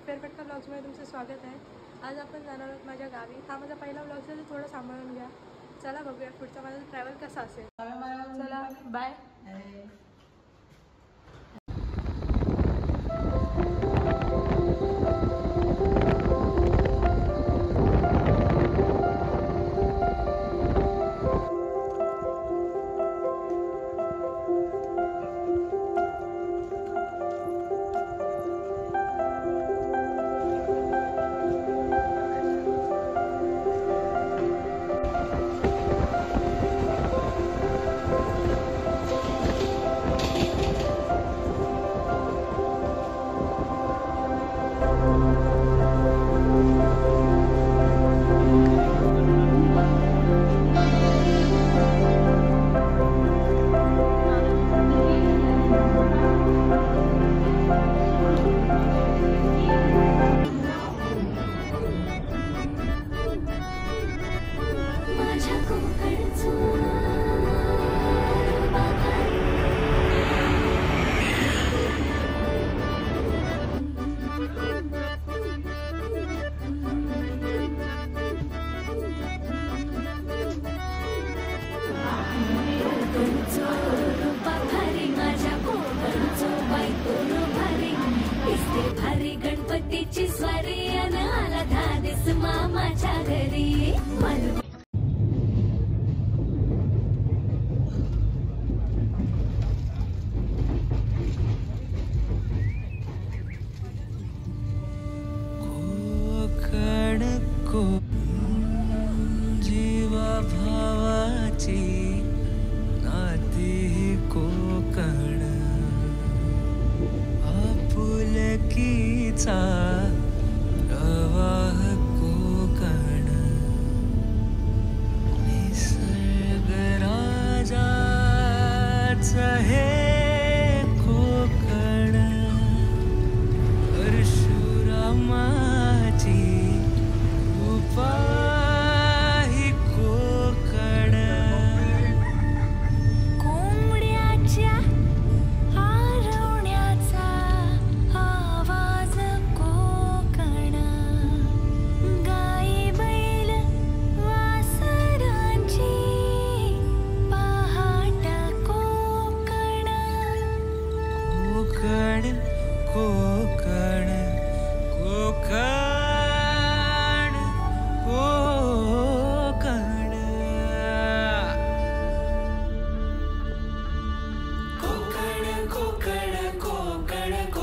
फेरफटका ब्लॉग्समध्ये तुमचं स्वागत आहे। आज आपण जाणार आहोत माझ्या गावी। हा माझा पहिला ब्लॉग आहे, थोडं सांभाळून घ्या। चला बघूया पुढचा माझा ट्रॅव्हल कसा असेल। चला बाय। गणपतीची स्वारी आला धादिस मामाच्या घरी जीवा भावाची नाती कोकण आपुलकीचा प्रवाह कोकण निसर्ग राजाचं हे कोकण परशुरामाची कृपा ही कोकण कोंबड्याच्या हरवण्याचा आवाज कोकण गाई बैल वासरांची पहाट कोकण कोकण कोकण कोकण कोकण कोकण कोकण कोकण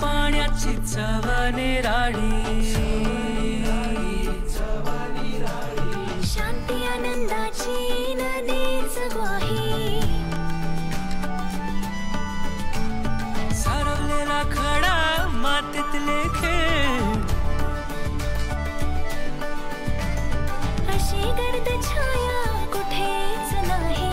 पाण्याची चवने राडी शांती आनंदाची नदीच ग्वाही सारवलेला खडा मातीतले खेळ अशी गर्द छाया कुठेच नाही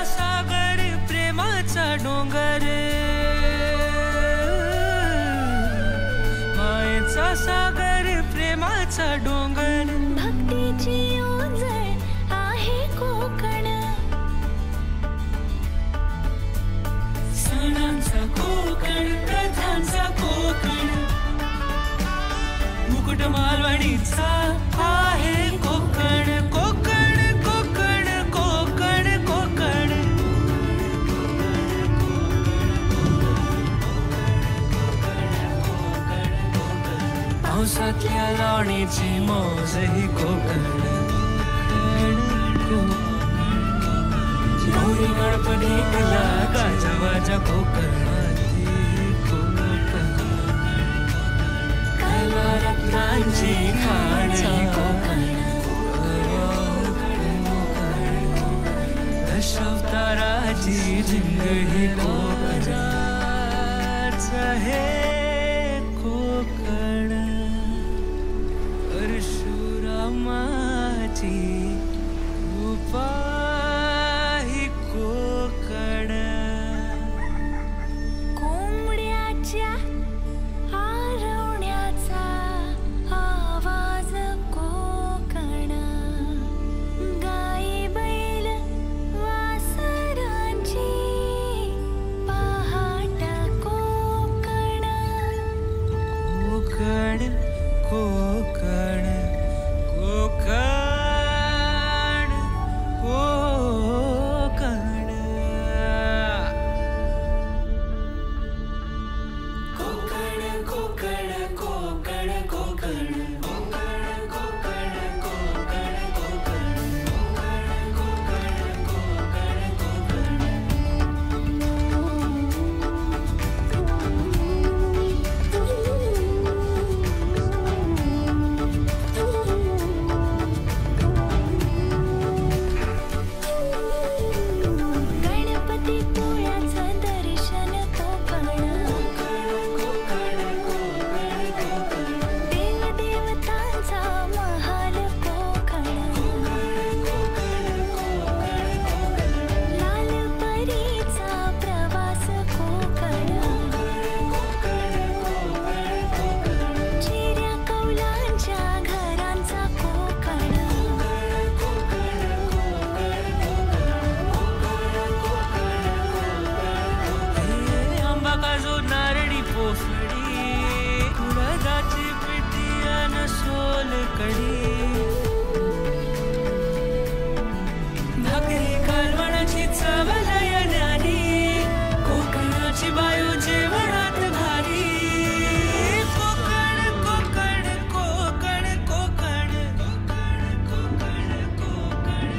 सागर प्रेमाचा डोंगर भक्तीची ओंजळ आहे कोकण सणांचा कोकण प्रथांचा कोकण मुकुट मालवणीचा आहे कोकण कोकण कोकण कोकण कोकण पावसातल्या लावणीची मौज ही कोकण गौरी गणपती कला गाजवाच्या कोकणाची कोकण कला रत्नांची खाण ही कोकण दशावताराची झिंग ही कोकणाचं हे कोकण परशुरामाची कृपा ही कोकण कोंबड्याच्या आरवण्याचा आवाज कोकण गाई बैल वासरांची पहाट कोकण कोकण कोकण कोकण भाकरी कालवणाची चव लयण्यानी कोकणाची बायू जेवणात भारी कोकण कोकण कोकण कोकण कोकण कोकण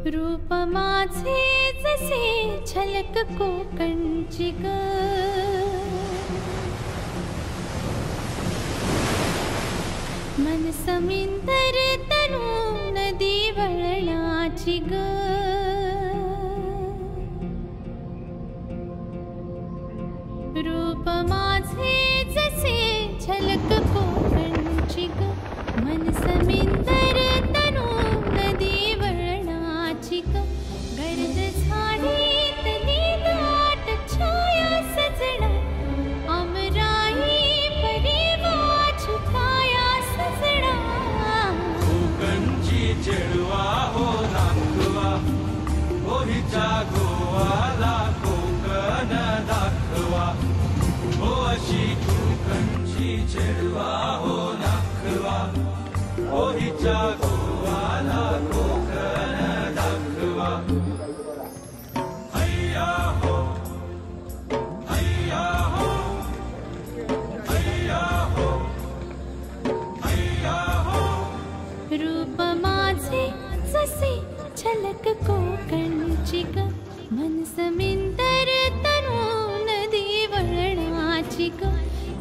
रूप माझे जसे झलक कोकणची ग मन समिंदर तनू नदी वळणाची ग रूप माझे जसे झलक कोकणची ग मन समिंदर तनू नदी वळणाची ग गर्द झाडीतली दाट छाया सजना अमराई परी वाचुकाया सजना कोकणची चेडवा हो नागवा हो हिच्या गोवाला कोकण दाखवा हो अशी कोकणची चेडवा हो नागवा हो हिच्या गोवाला कोकण दाखवा हैया हो हैया हो हैया हो हैया हो रूप माझे जसे झलक कोकणची ग मन समिंदर तनू नदी वळणाची ग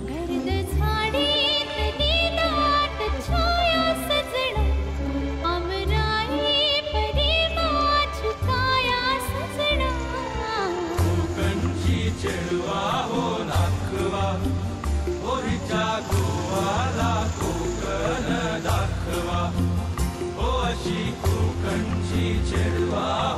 गर्द झाडीतली दाट छाया सजना अमराई परी वाचुकाया सजना कोकणची चेडवा हो नागवा हो हिच्या गोवाला कोकण चेडवा